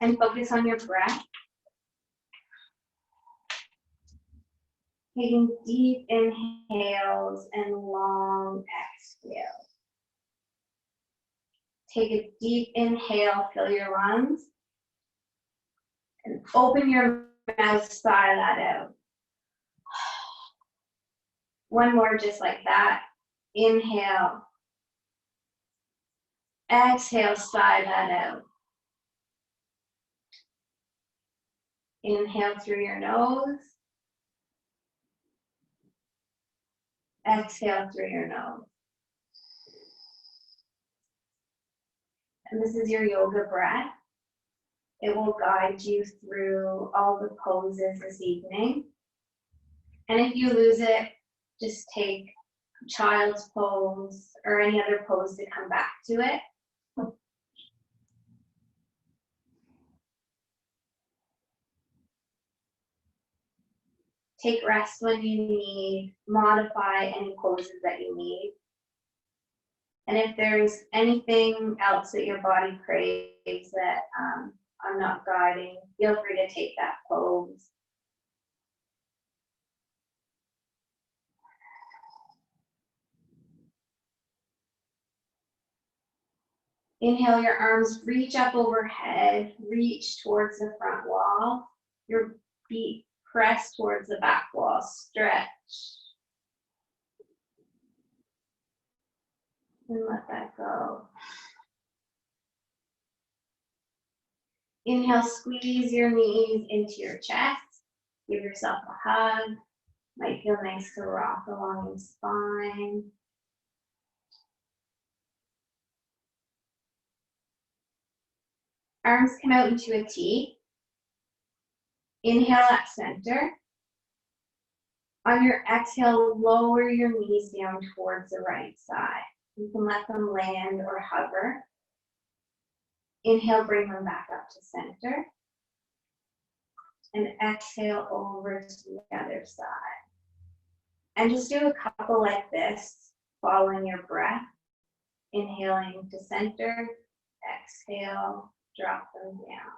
and focus on your breath. Taking deep inhales and long exhales. Take a deep inhale, fill your lungs, and open your mouth, sigh that out. One more just like that. Inhale. Exhale, sigh that out. Inhale through your nose. Exhale through your nose. And this is your yoga breath. It will guide you through all the poses this evening. And if you lose it, just take child's pose or any other pose to come back to it. Take rest when you need, modify any poses that you need. And if there's anything else that your body craves that I'm not guiding, feel free to take that pose. Inhale, your arms reach up overhead, reach towards the front wall. Your feet press towards the back wall, stretch. And let that go. Inhale, squeeze your knees into your chest. Give yourself a hug. Might feel nice to rock along your spine. Arms come out into a T. Inhale at center. On your exhale, lower your knees down towards the right side. You can let them land or hover. Inhale, bring them back up to center. And exhale over to the other side. And just do a couple like this, following your breath. Inhaling to center, exhale, drop them down.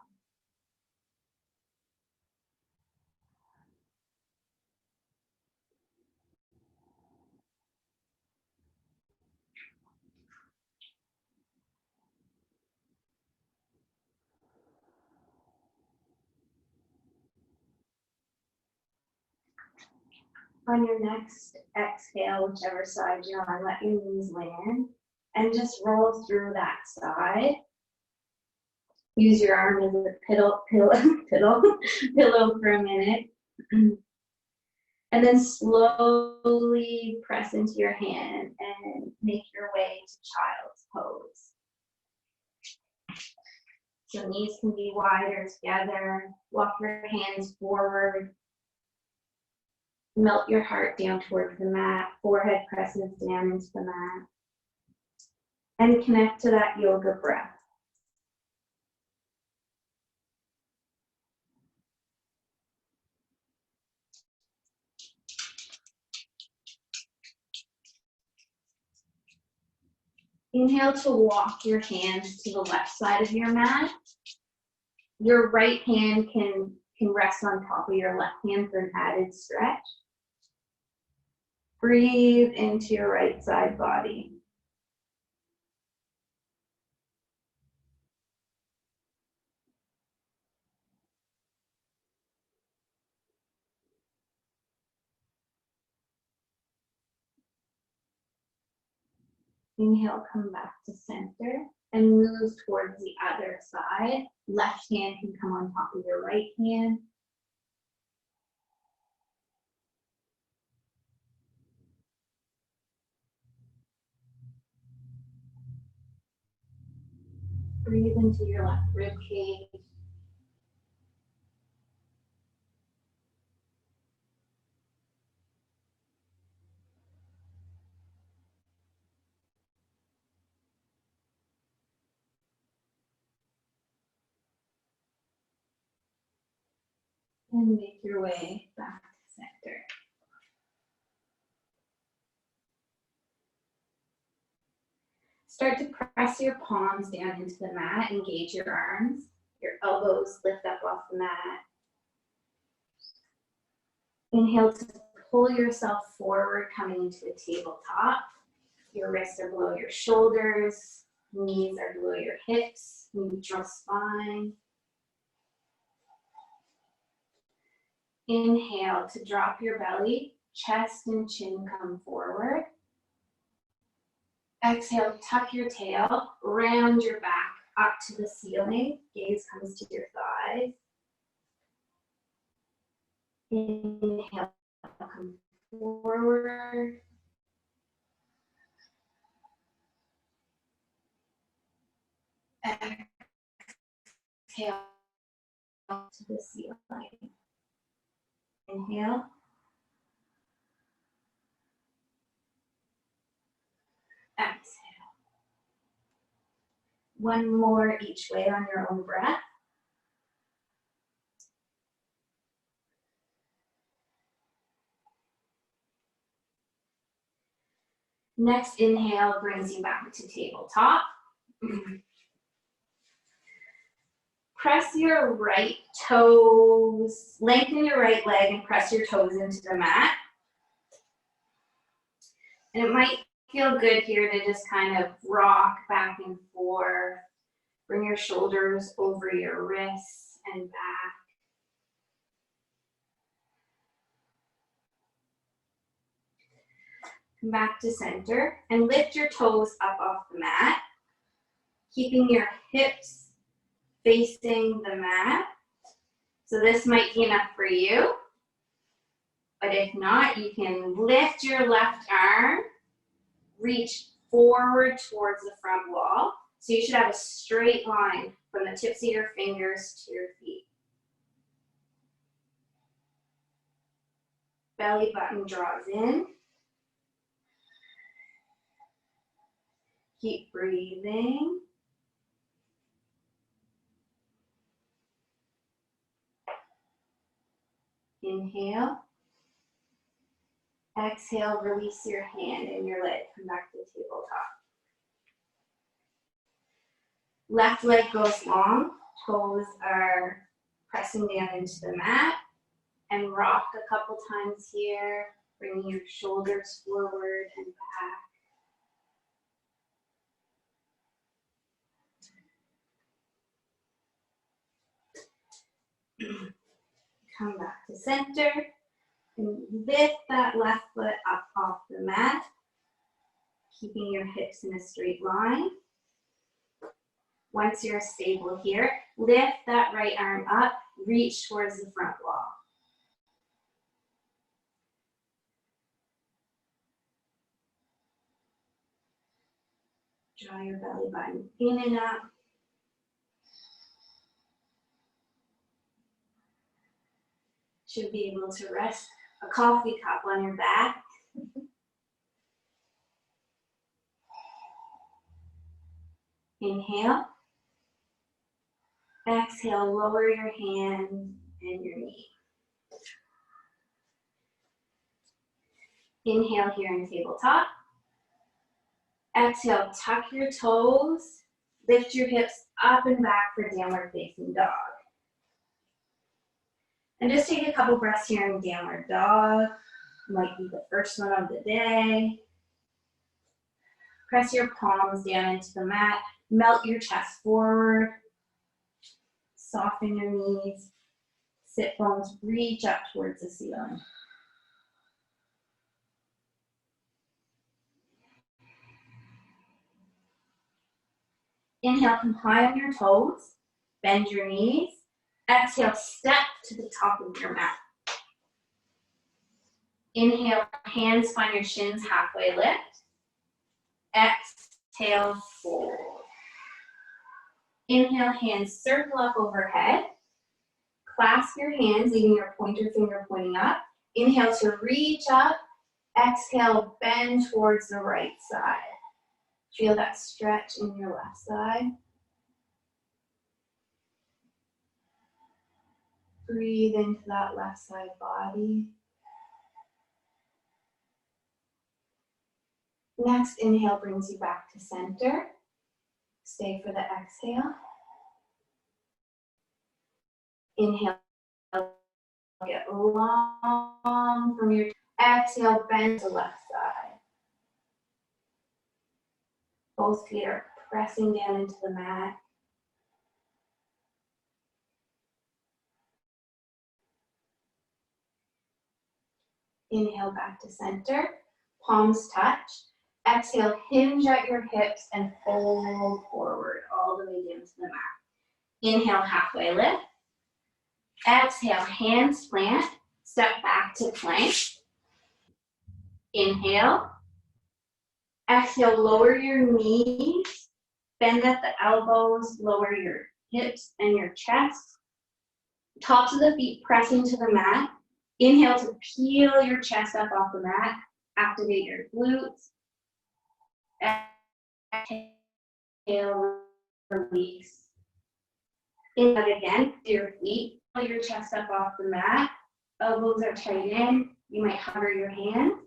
On your next exhale, whichever side you're on, let your knees land and just roll through that side. Use your arm as a pillow for a minute. And then slowly press into your hand and make your way to child's pose. So knees can be wider together. Walk your hands forward. Melt your heart down towards the mat. Forehead presses down into the mat. And connect to that yoga breath. Inhale to walk your hands to the left side of your mat. Your right hand can rest on top of your left hand for an added stretch. Breathe into your right side body. Inhale, come back to center and move towards the other side. Left hand can come on top of your right hand. Breathe into your left rib cage. And make your way back to center. Start to press your palms down into the mat, engage your arms. Your elbows lift up off the mat. Inhale to pull yourself forward, coming into a tabletop. Your wrists are below your shoulders, knees are below your hips, neutral spine. Inhale to drop your belly, chest and chin come forward. Exhale, tuck your tail, round your back up to the ceiling, gaze comes to your thighs. Inhale, come forward. Exhale to the ceiling. Inhale. Exhale. One more each way on your own breath. Next inhale brings you back to tabletop. Press your right toes, lengthen your right leg and press your toes into the mat. And it might feel good here to just kind of rock back and forth. Bring your shoulders over your wrists and back. Come back to center and lift your toes up off the mat, keeping your hips facing the mat. So this might be enough for you, but if not, you can lift your left arm, reach forward towards the front wall. So you should have a straight line from the tips of your fingers to your feet. Belly button draws in. Keep breathing. Inhale. Exhale, release your hand and your leg. Come back to the tabletop. Left leg goes long. Toes are pressing down into the mat. And rock a couple times here, bringing your shoulders forward and back. Come back to center and lift that left foot up off the mat, keeping your hips in a straight line. Once you're stable here, lift that right arm up, reach towards the front wall. Draw your belly button in and up. Should be able to rest a coffee cup on your back. Inhale. Exhale, lower your hand and your knee. Inhale here in tabletop. Exhale, tuck your toes, lift your hips up and back for downward facing dog. And just take a couple breaths here in downward dog. Might be the first one of the day. Press your palms down into the mat. Melt your chest forward. Soften your knees. Sit bones reach up towards the ceiling. Inhale, come high on your toes. Bend your knees. Exhale, step to the top of your mat. Inhale, hands find your shins halfway lift. Exhale, fold. Inhale, hands circle up overhead. Clasp your hands, leaving your pointer finger pointing up. Inhale to reach up. Exhale, bend towards the right side. Feel that stretch in your left side. Breathe into that left side body. Next inhale brings you back to center. Stay for the exhale. Inhale, get long from your, exhale, bend to the left side. Both feet are pressing down into the mat. Inhale back to center, palms touch. Exhale, hinge at your hips and fold forward all the way down to the mat. Inhale, halfway lift. Exhale, hands plant, step back to plank. Inhale. Exhale, lower your knees, bend at the elbows, lower your hips and your chest. Tops of the feet pressing to the mat. Inhale to peel your chest up off the mat, activate your glutes. Exhale, release. Inhale again, to your feet, pull your chest up off the mat. Elbows are tight in. You might hover your hands.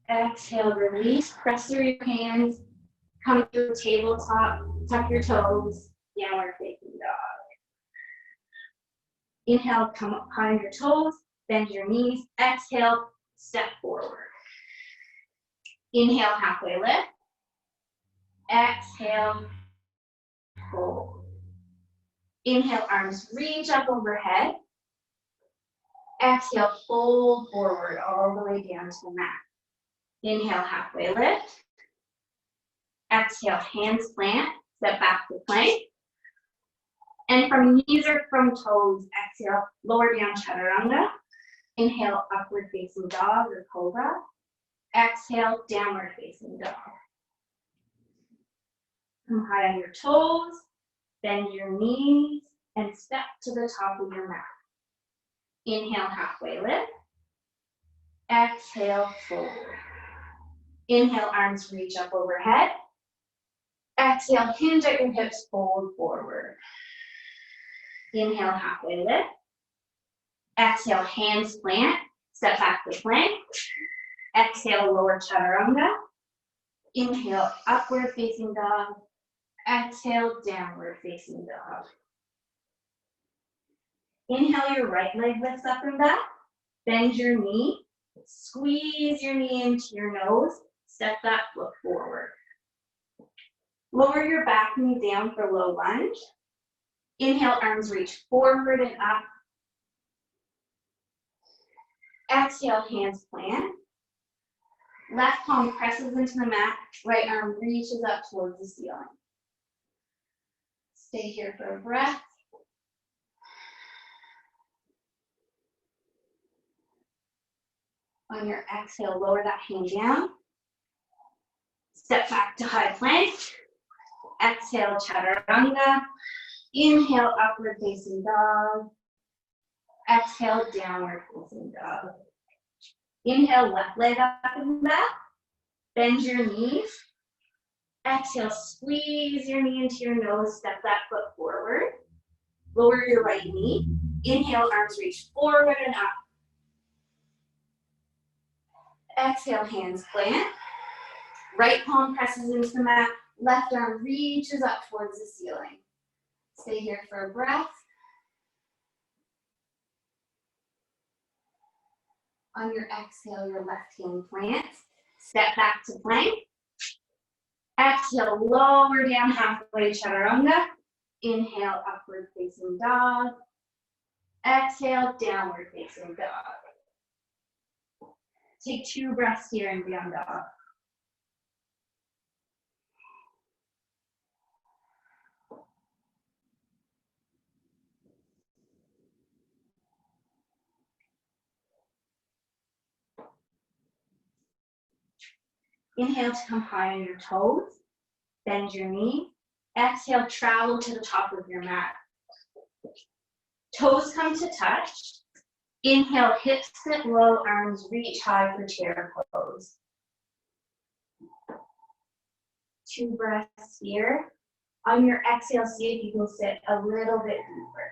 Exhale, release. Press through your hands. Come through tabletop. Tuck your toes. Downward facing dog. Inhale, come up behind your toes. Bend your knees. Exhale, step forward. Inhale, halfway lift. Exhale, fold. Inhale, arms reach up overhead. Exhale, fold forward all the way down to the mat. Inhale, halfway lift. Exhale, hands plant, step back to plank. And from knees or from toes, exhale, lower down chaturanga. Inhale, upward facing dog or cobra. Exhale, downward facing dog. Come high on your toes, bend your knees, and step to the top of your mat. Inhale, halfway lift. Exhale, fold. Inhale, arms reach up overhead. Exhale, hinge at your hips, fold forward. Inhale, halfway lift. Exhale, hands plant, step back to plank. Exhale, lower chaturanga. Inhale, upward facing dog. Exhale, downward facing dog. Inhale, your right leg lifts up and back. Bend your knee. Squeeze your knee into your nose. Step that foot forward. Lower your back knee down for low lunge. Inhale, arms reach forward and up. Exhale, hands plant. Left palm presses into the mat. Right arm reaches up towards the ceiling. Stay here for a breath. On your exhale, lower that hand down. Step back to high plank. Exhale, chaturanga. Inhale, upward facing dog. Exhale, downward facing dog. Inhale, left leg up and back. Bend your knees. Exhale, squeeze your knee into your nose. Step that foot forward. Lower your right knee. Inhale, arms reach forward and up. Exhale, hands plant. Right palm presses into the mat. Left arm reaches up towards the ceiling. Stay here for a breath. On your exhale, your left hand plants. Step back to plank. Exhale, lower down halfway chaturanga. Inhale, upward facing dog. Exhale, downward facing dog. Take 2 breaths here in down dog. Inhale to come high on your toes. Bend your knee. Exhale, travel to the top of your mat. Toes come to touch. Inhale, hips sit low, arms reach high for chair pose. 2 breaths here. On your exhale, see if you can sit a little bit deeper.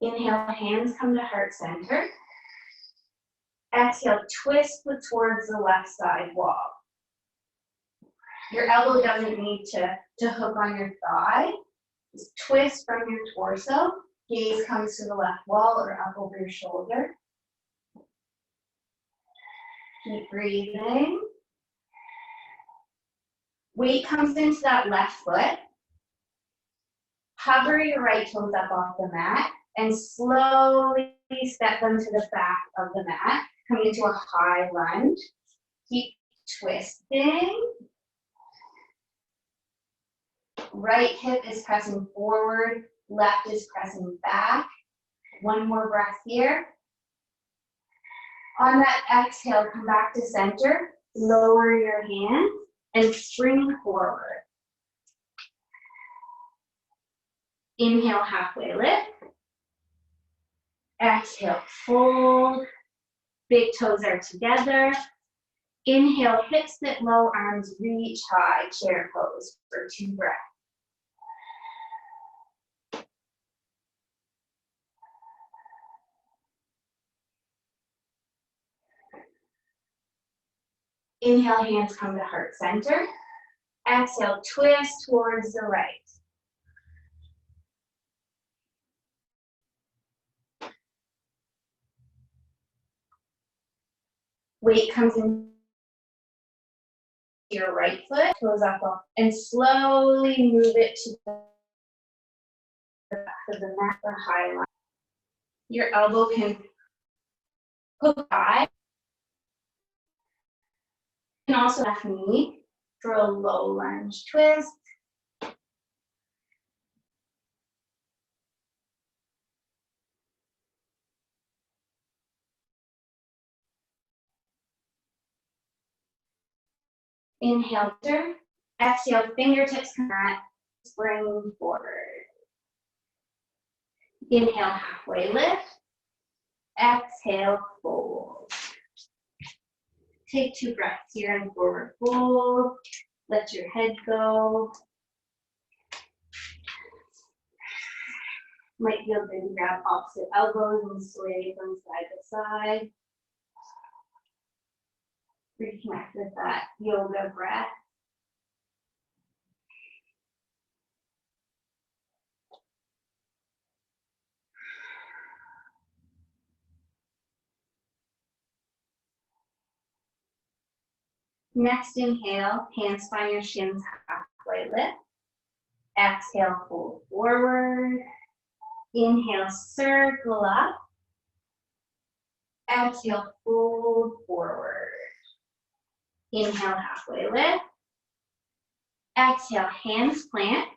Inhale, hands come to heart center. Exhale, twist towards the left side wall. Your elbow doesn't need to hook on your thigh. Just twist from your torso. Gaze comes to the left wall or up over your shoulder. Keep breathing. Weight comes into that left foot. Hover your right toes up off the mat and slowly step them to the back of the mat. Come into a high lunge. Keep twisting. Right hip is pressing forward, left is pressing back. One more breath here. On that exhale, come back to center. Lower your hands and spring forward. Inhale, halfway lift. Exhale, fold. Big toes are together. Inhale, hips sit low, arms reach high, chair pose for 2 breaths. Inhale, hands come to heart center. Exhale, twist towards the right. Weight comes into your right foot, toes up, and slowly move it to the back of the mat or high line. Your elbow can hook high. You can also left knee for a low lunge twist. Inhale, exhale, fingertips come back, spring forward. Inhale, halfway lift. Exhale, fold. Take 2 breaths here and forward fold. Let your head go. Might feel good to grab opposite elbows and sway from side to side. Reconnect with that yoga breath. Next inhale, hands find your shins, halfway lift. Exhale, fold forward. Inhale, circle up. Exhale, fold forward. Inhale, halfway lift. Exhale, hands plant.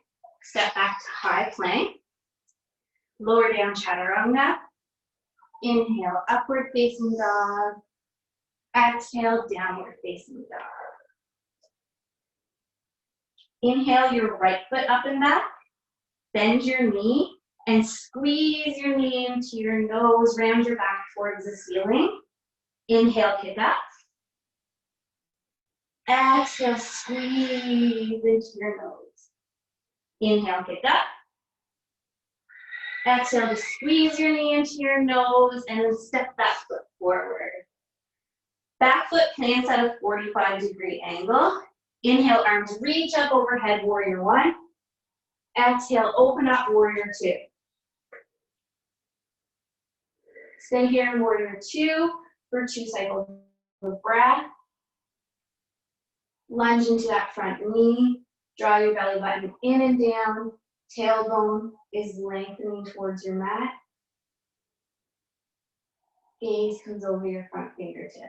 Step back to high plank. Lower down chaturanga. Inhale, upward facing dog. Exhale, downward facing dog. Inhale your right foot up and back. Bend your knee and squeeze your knee into your nose. Round your back towards the ceiling. Inhale, kick up. Exhale, squeeze into your nose. Inhale, kick up. Exhale to squeeze your knee into your nose and then step that foot forward. Back foot plants at a 45-degree angle. Inhale, arms reach up overhead, warrior 1. Exhale, open up, warrior 2. Stay here in warrior 2 for 2 cycles of breath. Lunge into that front knee. Draw your belly button in and down. Tailbone is lengthening towards your mat. Gaze comes over your front fingertips.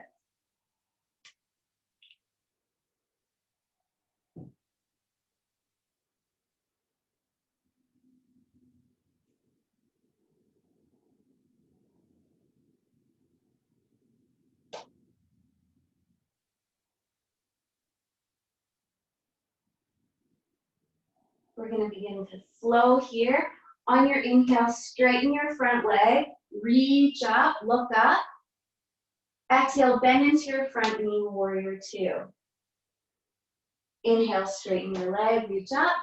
We're going to begin to flow here. On your inhale, straighten your front leg. Reach up, look up. Exhale, bend into your front knee, warrior 2. Inhale, straighten your leg, reach up.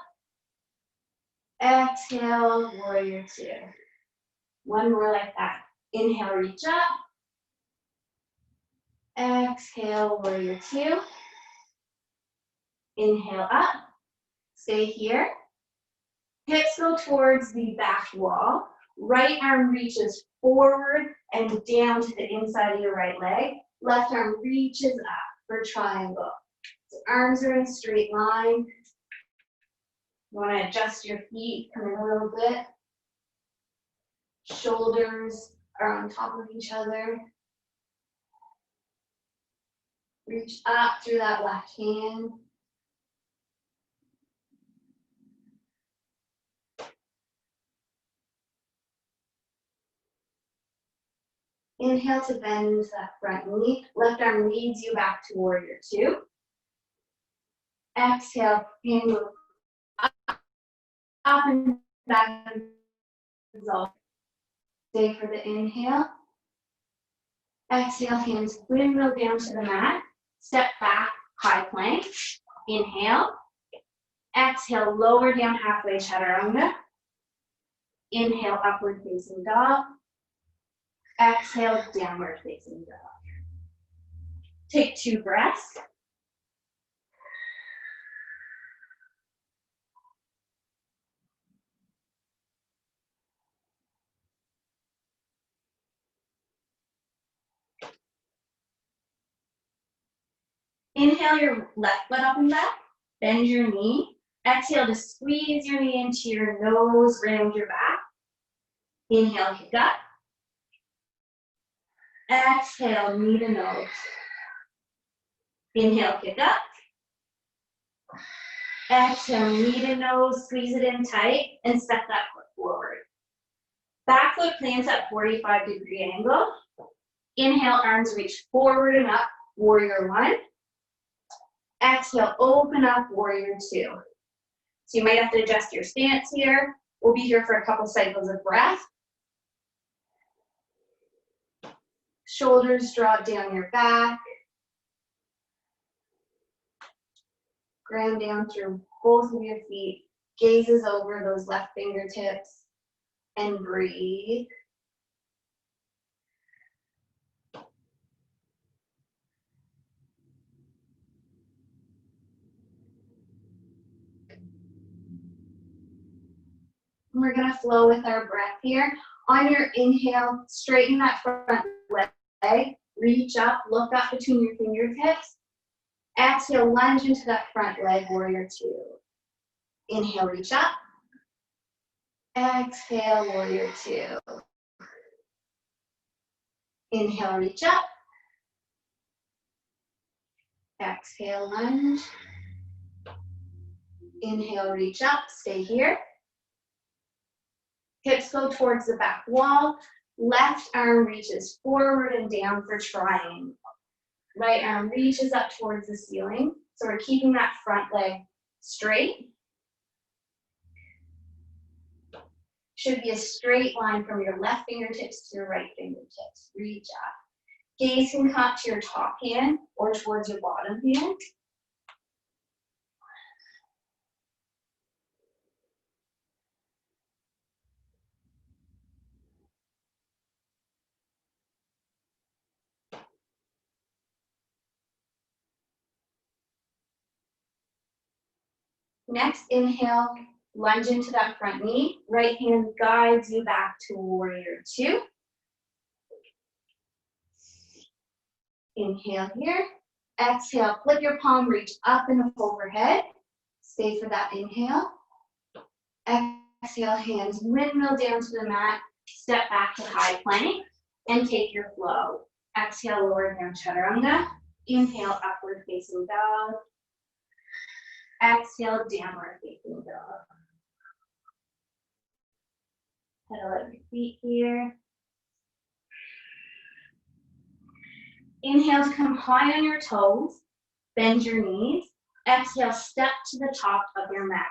Exhale, warrior 2. One more like that. Inhale, reach up. Exhale, warrior two. Inhale up, stay here. Hips go towards the back wall. Right arm reaches forward and down to the inside of your right leg. Left arm reaches up for triangle. So arms are in a straight line. You want to adjust your feet, come in a little bit. Shoulders are on top of each other. Reach up through that left hand. Inhale to bend into that front knee. Left arm leads you back to warrior two. Exhale, hand move up and back. Stay for the inhale. Exhale, hands windmill down to the mat. Step back, high plank. Inhale. Exhale, lower down halfway chaturanga. Inhale, upward facing dog. Exhale, downward facing dog. Take 2 breaths. Inhale your left foot up and back. Bend your knee. Exhale to squeeze your knee into your nose, round your back. Inhale, kick up. Exhale, knee to nose. Inhale, kick up. Exhale, knee to nose, squeeze it in tight, and step that foot forward. Back foot plants at 45-degree angle. Inhale, arms reach forward and up, warrior one. Exhale, open up, warrior two. So you might have to adjust your stance here. We'll be here for a couple cycles of breath. Shoulders drop down your back. Ground down through both of your feet. Gazes over those left fingertips. And breathe. We're going to flow with our breath here. On your inhale, straighten that front leg. Reach up, look up between your fingertips. Exhale, lunge into that front leg, warrior two. Inhale, reach up. Exhale, warrior two. Inhale, reach up. Exhale, lunge. Inhale, reach up, stay here. Hips go towards the back wall. Left arm reaches forward and down for triangle. Right arm reaches up towards the ceiling. So we're keeping that front leg straight. Should be a straight line from your left fingertips to your right fingertips. Reach up. Gaze can come to your top hand or towards your bottom hand. Next, inhale, lunge into that front knee. Right hand guides you back to warrior two. Inhale here. Exhale, flip your palm, reach up and overhead. Stay for that inhale. Exhale, hands windmill down to the mat. Step back to high plank and take your flow. Exhale, lower down chaturanga. Inhale, upward facing dog. Exhale, downward facing dog. Pedal at your feet here. Inhale to come high on your toes. Bend your knees. Exhale, step to the top of your mat.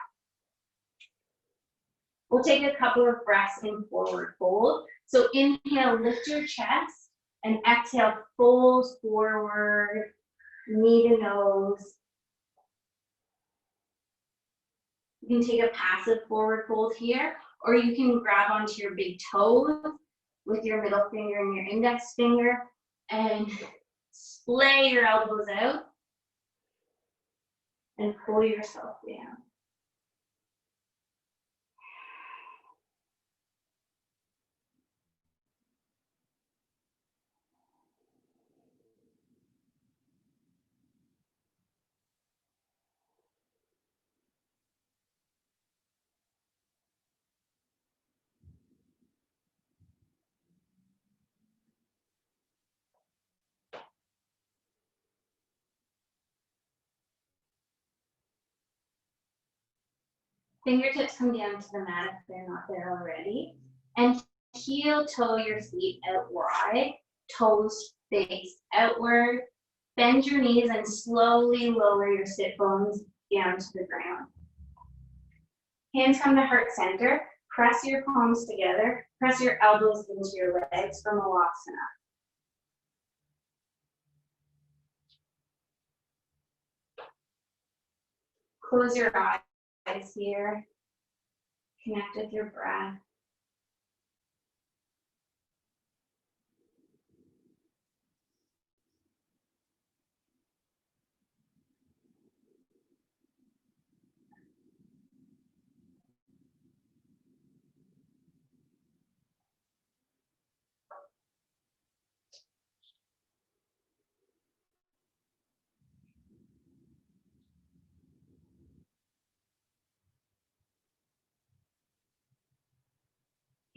We'll take a couple of breaths in forward fold. So inhale, lift your chest, and exhale, fold forward, knee to nose. You can take a passive forward fold here, or you can grab onto your big toes with your middle finger and your index finger and Splay your elbows out and pull yourself down. Fingertips come down to the mat if they're not there already. And heel toe your feet out wide, toes face outward. Bend your knees and slowly lower your sit bones down to the ground. Hands come to heart center. Press your palms together. Press your elbows into your legs for Mallory. Close your eyes here. Connect with your breath.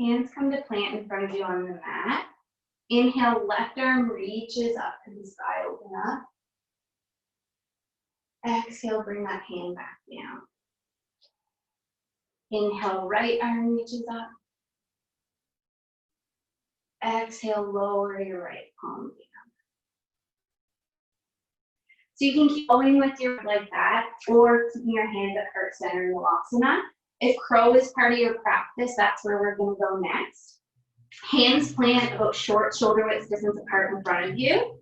Hands come to plant in front of you on the mat. Inhale, left arm reaches up to the sky, open up. Exhale, bring that hand back down. Inhale, right arm reaches up. Exhale, lower your right palm down. So you can keep going with your like that, or keeping your hands at heart center in Mallory. If crow is part of your practice, that's where we're going to go next. Hands plant about shoulder width distance apart in front of you.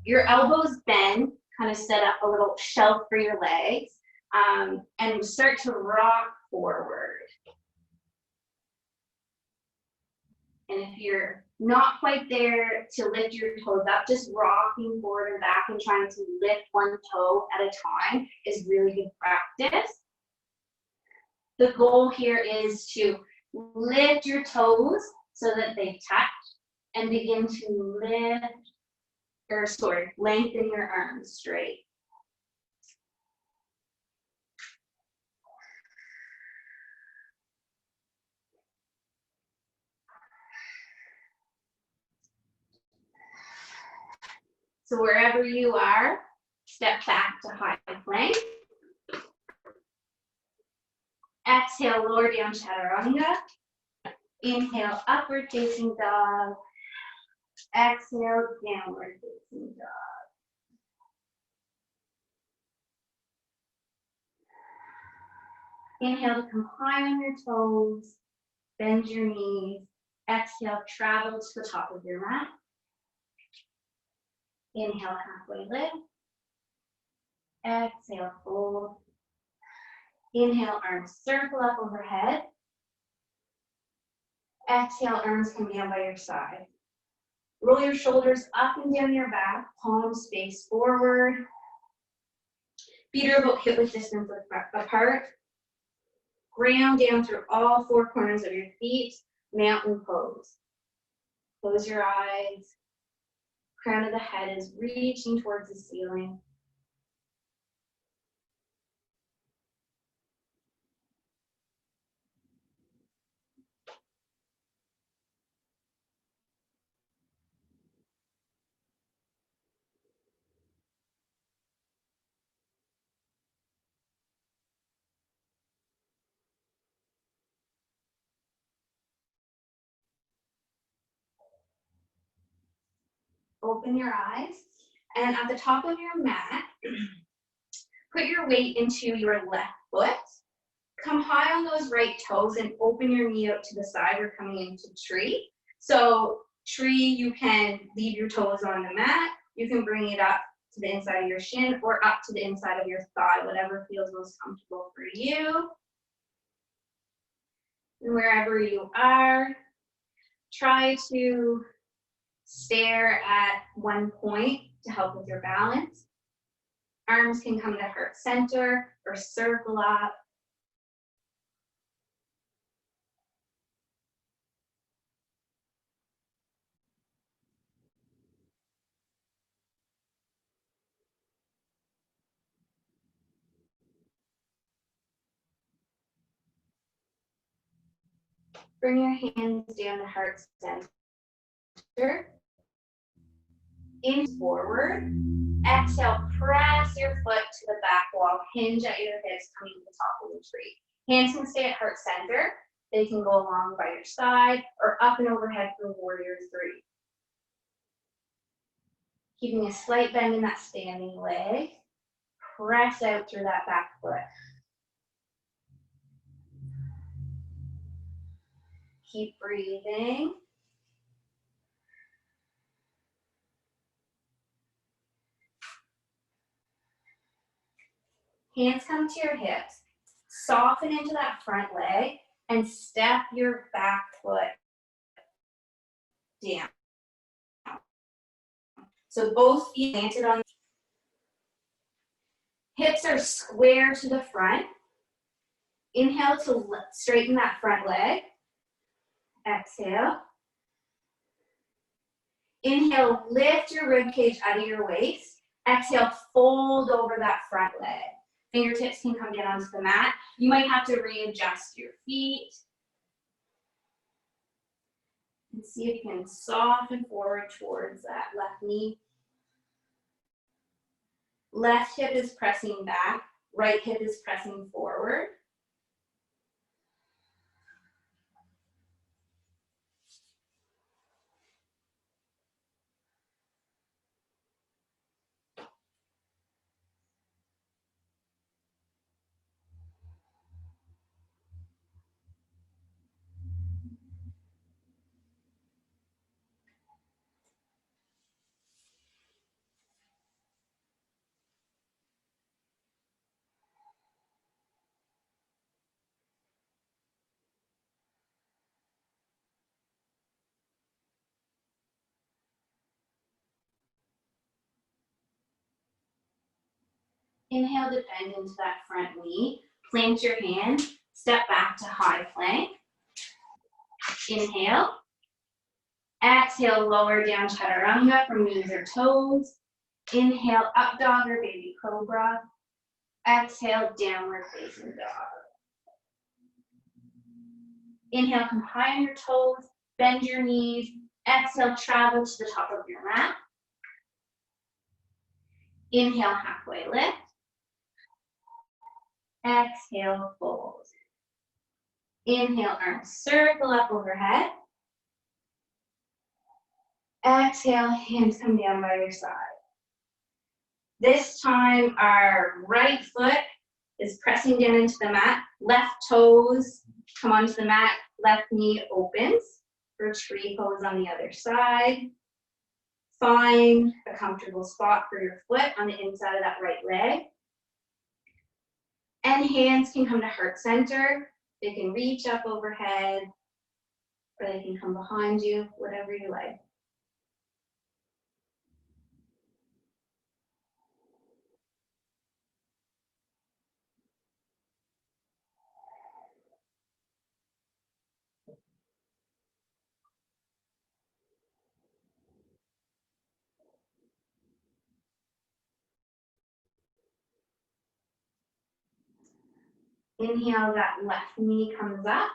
Your elbows bend, kind of set up a little shelf for your legs, and start to rock forward. And if you're not quite there to lift your toes up, just rocking forward and back and trying to lift one toe at a time is really good practice. The goal here is to lift your toes so that they touch and begin to lengthen your arms straight. So wherever you are, step back to high plank. Exhale, lower down chaturanga. Inhale, upward facing dog. Exhale, downward facing dog. Inhale to come high on your toes. Bend your knees. Exhale, travel to the top of your mat. Inhale, halfway lift. Exhale, fold. Inhale, arms circle up overhead. Exhale, arms come down by your side. Roll your shoulders up and down your back, palms face forward. Feet are about hip width distance apart. Ground down through all four corners of your feet, mountain pose. Close your eyes. Crown of the head is reaching towards the ceiling. Open your eyes, and at the top of your mat, put your weight into your left foot. Come high on those right toes and open your knee out to the side. We're coming into tree. So tree, you can leave your toes on the mat. You can bring it up to the inside of your shin or up to the inside of your thigh, whatever feels most comfortable for you. And wherever you are, try to stare at one point to help with your balance. Arms can come to heart center or circle up. Bring your hands down to heart center. In forward. Exhale, press your foot to the back wall. Hinge at your hips, coming to the top of the tree. Hands can stay at heart center. They can go along by your side or up and overhead for warrior three. Keeping a slight bend in that standing leg. Press out through that back foot. Keep breathing. Hands come to your hips. Soften into that front leg and step your back foot down. So both feet planted on. Hips are square to the front. Inhale to straighten that front leg. Exhale. Inhale, lift your rib cage out of your waist. Exhale, fold over that front leg. Fingertips can come down onto the mat. You might have to readjust your feet. And see if you can soften forward towards that left knee. Left hip is pressing back. Right hip is pressing forward. Inhale to bend into that front knee. Plant your hand. Step back to high plank. Inhale. Exhale, lower down chaturanga from knees or toes. Inhale, up dog or baby cobra. Exhale, downward facing dog. Inhale, come high on your toes. Bend your knees. Exhale, travel to the top of your mat. Inhale, halfway lift. Exhale, fold. Inhale, arms circle up overhead. Exhale, hands come down by your side. This time, our right foot is pressing down into the mat. Left toes come onto the mat. Left knee opens for tree pose on the other side. Find a comfortable spot for your foot on the inside of that right leg. And hands can come to heart center. They can reach up overhead, or they can come behind you, whatever you like. Inhale, that left knee comes up.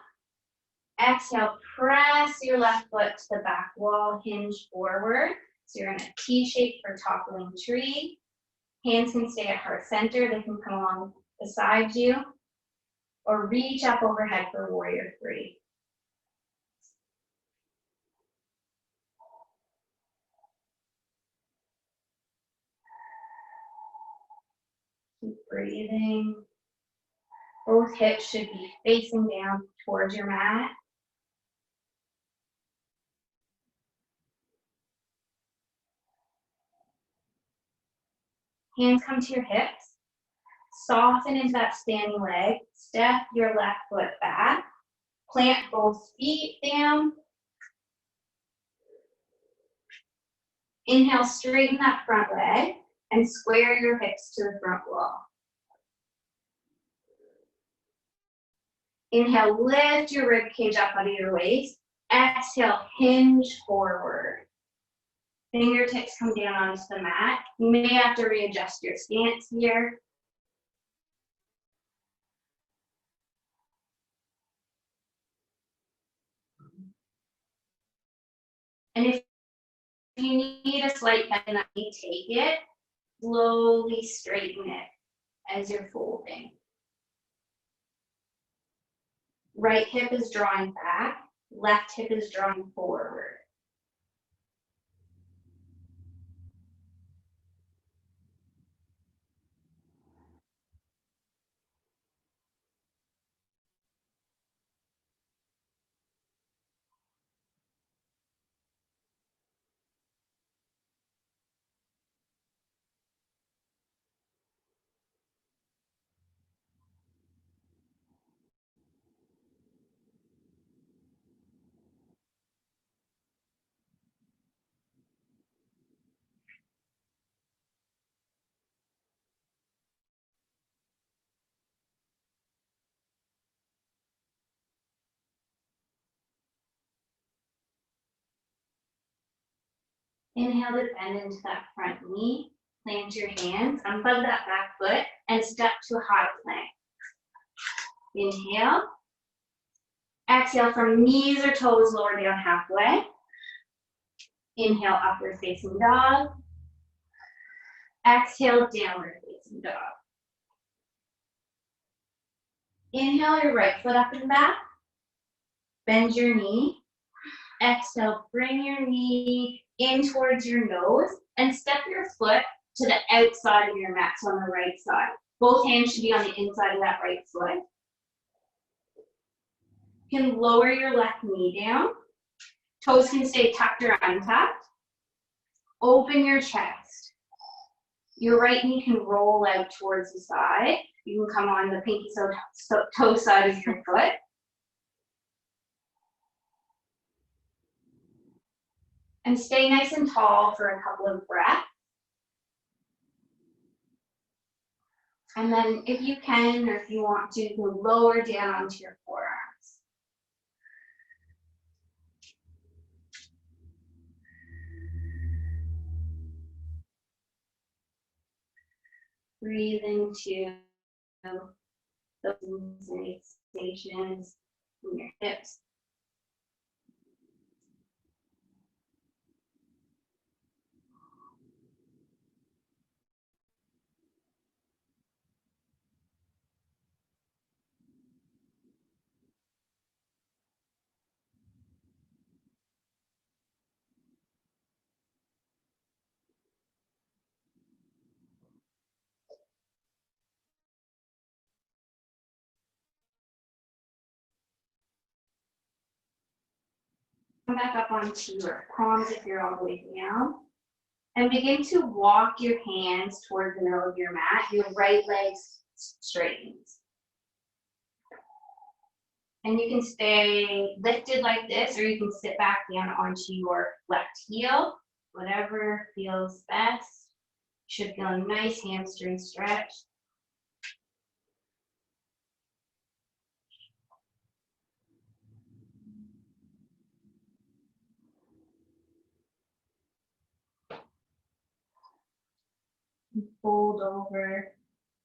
Exhale, press your left foot to the back wall, hinge forward. So you're in a T shape for toppling tree. Hands can stay at heart center. They can come along beside you or reach up overhead for warrior three. Keep breathing. Both hips should be facing down towards your mat. Hands come to your hips. Soften into that standing leg. Step your left foot back. Plant both feet down. Inhale, straighten that front leg and square your hips to the front wall. Inhale, lift your rib cage up out of your waist. Exhale, hinge forward. Fingertips come down onto the mat. You may have to readjust your stance here. And if you need a slight bend, take it. Slowly straighten it as you're folding. Right hip is drawing back, left hip is drawing forward. Inhale to bend into that front knee. Plant your hands, unplug that back foot, and step to high plank. Inhale. Exhale from knees or toes lower down halfway. Inhale, upward facing dog. Exhale, downward facing dog. Inhale your right foot up and back. Bend your knee. Exhale, bring your knee in towards your nose and step your foot to the outside of your mat, so on the right side. Both hands should be on the inside of that right foot. You can lower your left knee down. Toes can stay tucked or untucked. Open your chest. Your right knee can roll out towards the side. You can come on the pinky toe side of your foot. And stay nice and tall for a couple of breaths. And then if you can, or if you want to, you can lower down onto your forearms. Breathe into those sensations in your hips. Come back up onto your palms if you're all the way down. And begin to walk your hands towards the middle of your mat. Your right leg straightens. And you can stay lifted like this, or you can sit back down onto your left heel. Whatever feels best. Should feel a nice hamstring stretch. Fold over,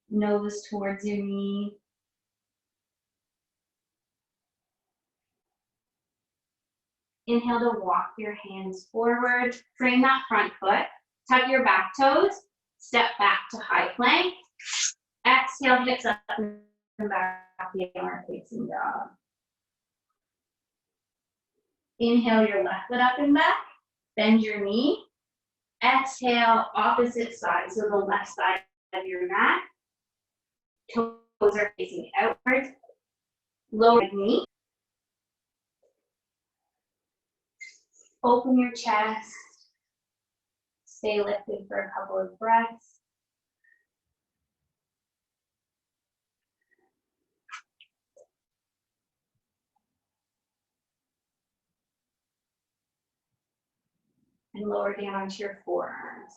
nose towards your knee. Inhale to walk your hands forward. Frame that front foot. Tuck your back toes. Step back to high plank. Exhale, hips up and back, downward facing dog. Inhale your left foot up and back. Bend your knee. Exhale, opposite side. So the left side of your mat. Toes are facing outwards. Lower knee. Open your chest. Stay lifted for a couple of breaths. and lower down onto your forearms.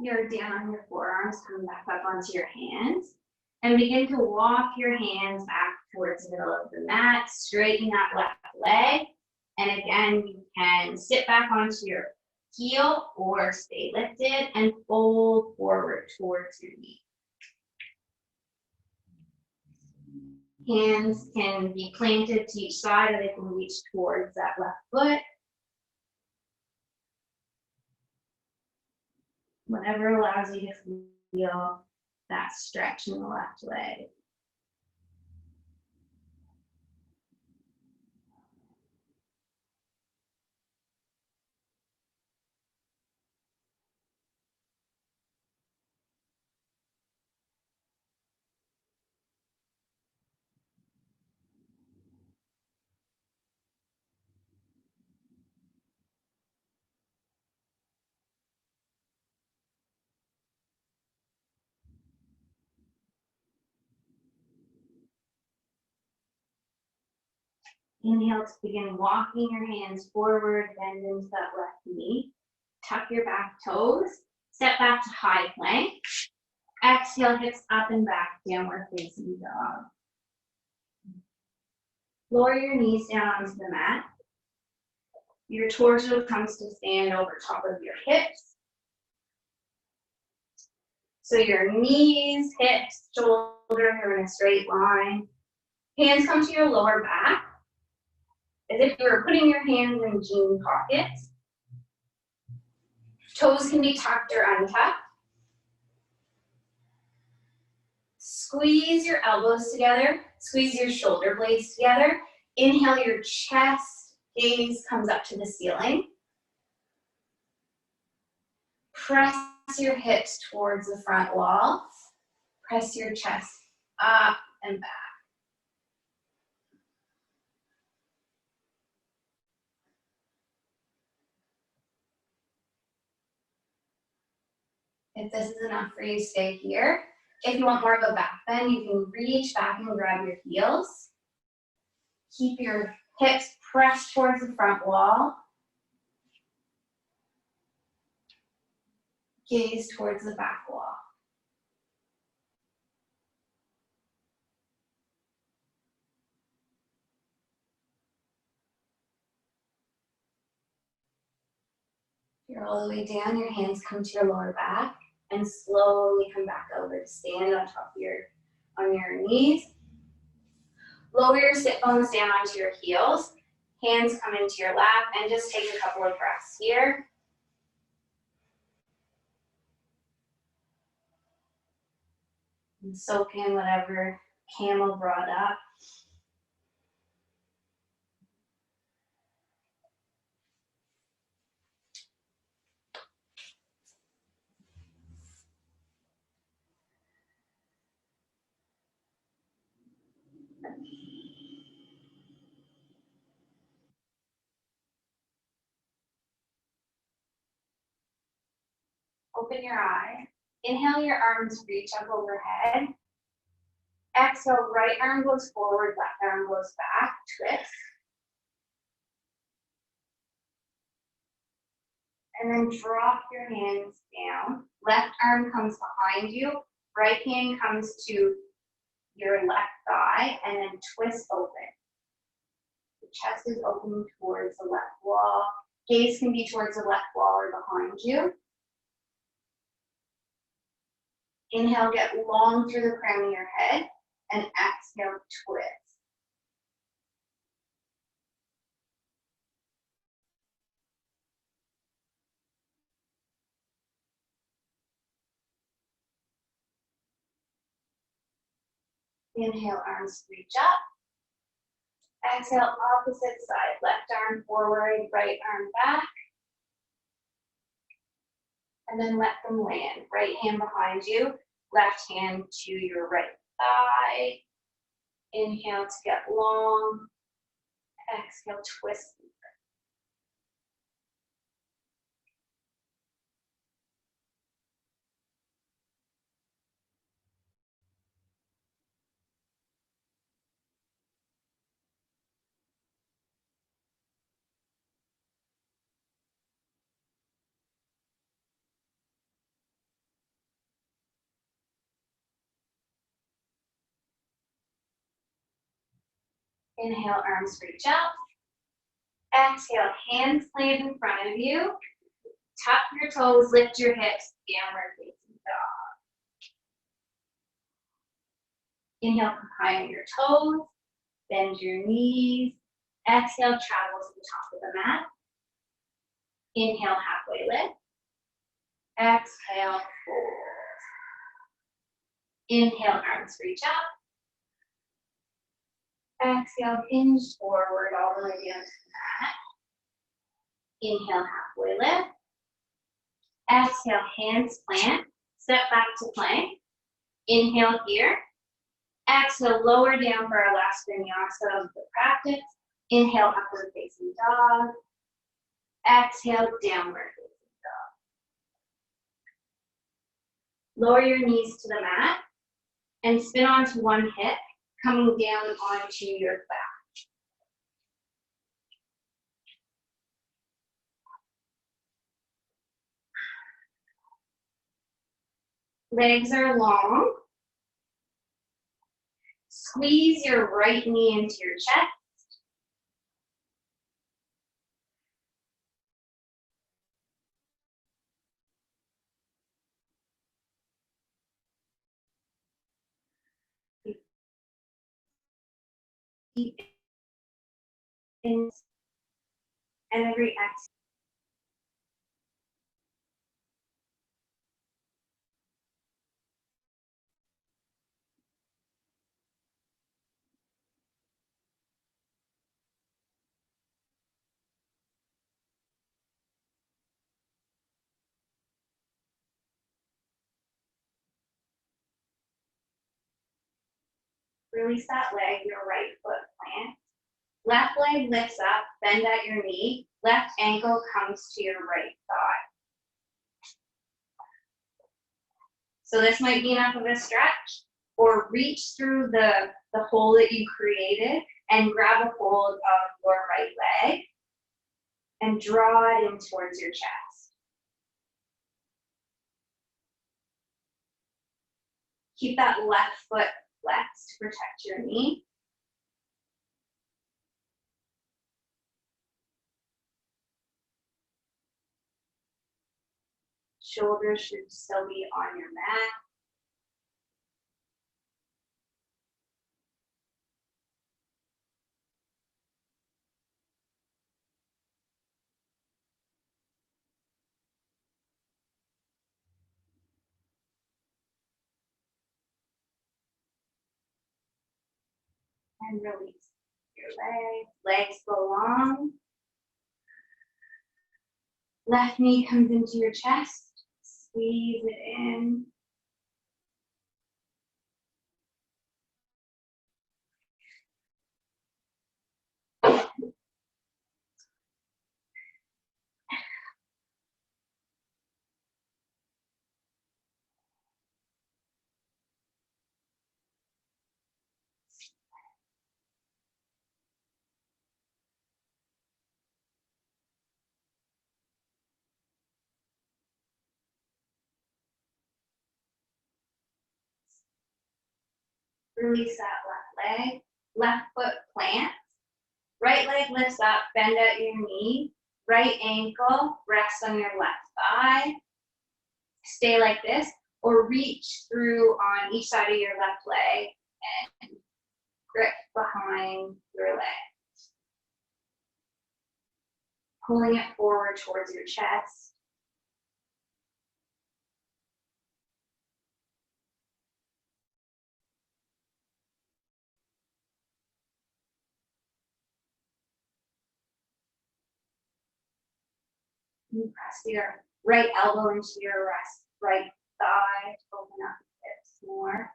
You're down on your forearms, come back up onto your hands, and begin to walk your hands back towards the middle of the mat, straighten that left leg, and again, you can sit back onto your heel or stay lifted and fold forward towards your knee. Hands can be planted to each side, or they can reach towards that left foot. Whatever allows you to feel that stretch in the left leg. Inhale to begin walking your hands forward, bend into that left knee. Tuck your back toes, step back to high plank. Exhale, hips up and back, downward facing dog. Lower your knees down onto the mat. Your torso comes to stand over top of your hips. So your knees, hips, shoulders are in a straight line. Hands come to your lower back, as if you were putting your hands in jean pockets. Toes can be tucked or untucked. Squeeze your elbows together, squeeze your shoulder blades together. Inhale, your chest, gaze comes up to the ceiling. Press your hips towards the front wall. Press your chest up and back. If this is enough for you, stay here. If you want more of a back bend, you can reach back and grab your heels. Keep your hips pressed towards the front wall. Gaze towards the back wall. You're all the way down, your hands come to your lower back and slowly come back over to stand on top of on your knees. Lower your sit bones down onto your heels. Hands come into your lap and just take a couple of breaths here. And soak in whatever camel brought up. Open your eyes. Inhale, your arms reach up overhead. Exhale, right arm goes forward, left arm goes back, twist. And then drop your hands down. Left arm comes behind you. Right hand comes to your left thigh, and then twist open. The chest is open towards the left wall. Gaze can be towards the left wall or behind you. Inhale, get long through the crown of your head, and exhale, twist. Inhale, arms reach up. Exhale, opposite side. Left arm forward, right arm back. And then let them land. Right hand behind you, left hand to your right thigh. Inhale to get long. Exhale, twist. Inhale, arms reach up. Exhale, hands plant in front of you. Tuck your toes, lift your hips, downward facing dog. Inhale, come high on your toes, bend your knees. Exhale, travel to the top of the mat. Inhale, halfway lift. Exhale, fold. Inhale, arms reach up. Exhale, hinge forward all the way down to the mat. Inhale, halfway lift. Exhale, hands plant. Step back to plank. Inhale here. Exhale, lower down for our last vinyasa of the practice. Inhale, upward facing dog. Exhale, downward facing dog. Lower your knees to the mat and spin onto one hip, coming down onto your back. Legs are long. Squeeze your right knee into your chest. Deep in, and every exhale. Release that leg, your right foot plants. Left leg lifts up, bend at your knee. Left ankle comes to your right thigh. So this might be enough of a stretch, or reach through the hole that you created and grab a hold of your right leg and draw it in towards your chest. Keep that left foot flexed to protect your knee. Shoulders should still be on your mat. And release your legs. Legs go long. Left knee comes into your chest. Squeeze it in. Release that left leg. Left foot plants. Right leg lifts up, bend at your knee. Right ankle, rest on your left thigh. Stay like this, or reach through on each side of your left leg and grip behind your leg. Pulling it forward towards your chest. And press your right elbow into your right thigh to open up the hips more.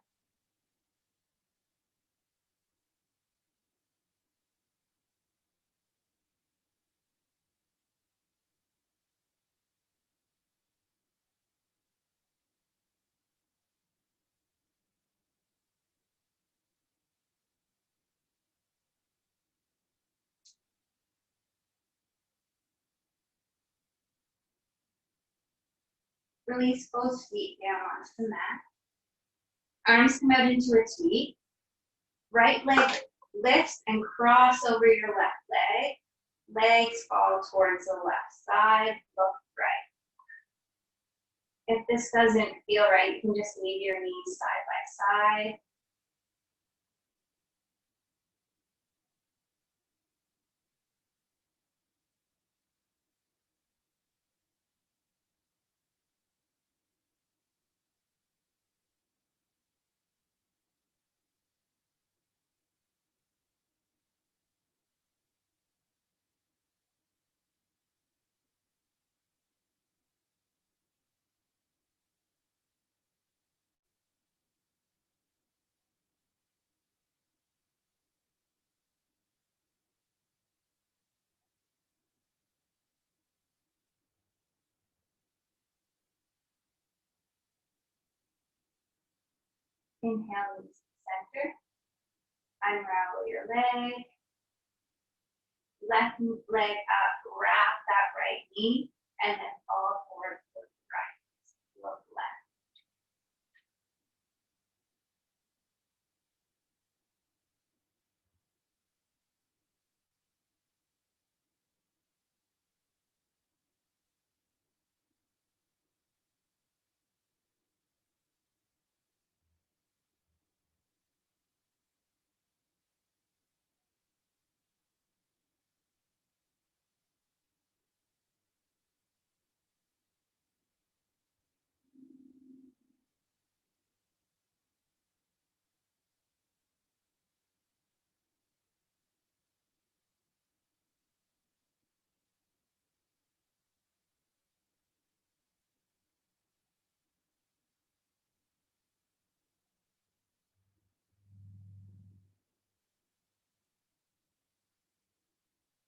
Release both feet down onto the mat. Arms come out into a T. Right leg lifts and cross over your left leg. Legs fall towards the left side, look right. If this doesn't feel right, you can just leave your knees side by side. Inhale, release the center. Unravel your leg. Left leg up, wrap that right knee, and then fall forward to the right. Look left.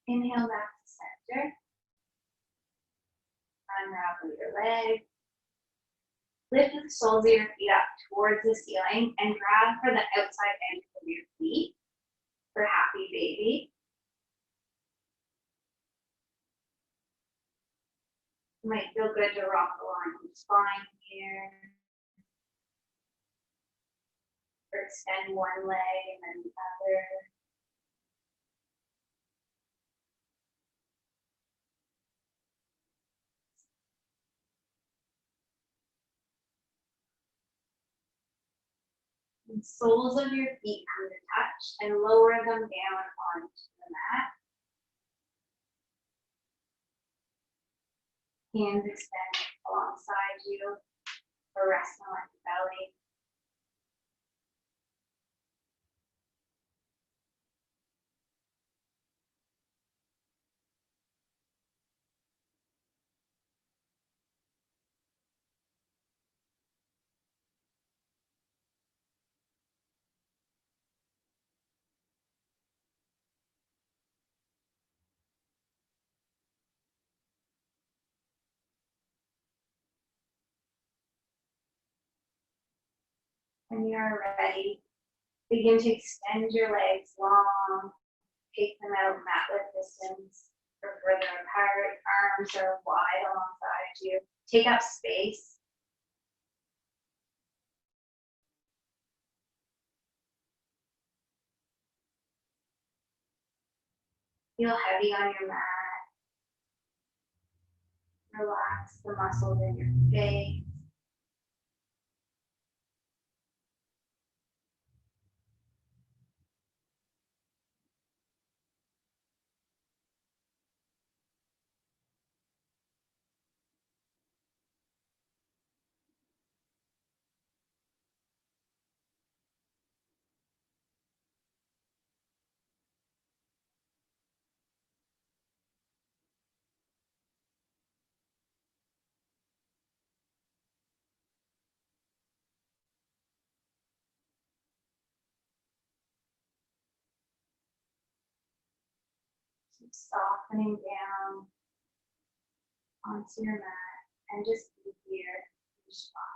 Inhale back to center. Unravel your leg. Lift the soles of your feet up towards the ceiling and grab for the outside edge of your feet for happy baby. It might feel good to rock along your spine here. Or extend one leg and then the other. The soles of your feet come to touch and lower them down onto the mat. Hands extend alongside you or resting on your belly. When you're ready, begin to extend your legs long, take them out mat width distance or further apart. Arms are wide alongside you. Take up space. Feel heavy on your mat. Relax the muscles in your face. Keep softening down onto your mat and just be here in Shavasana.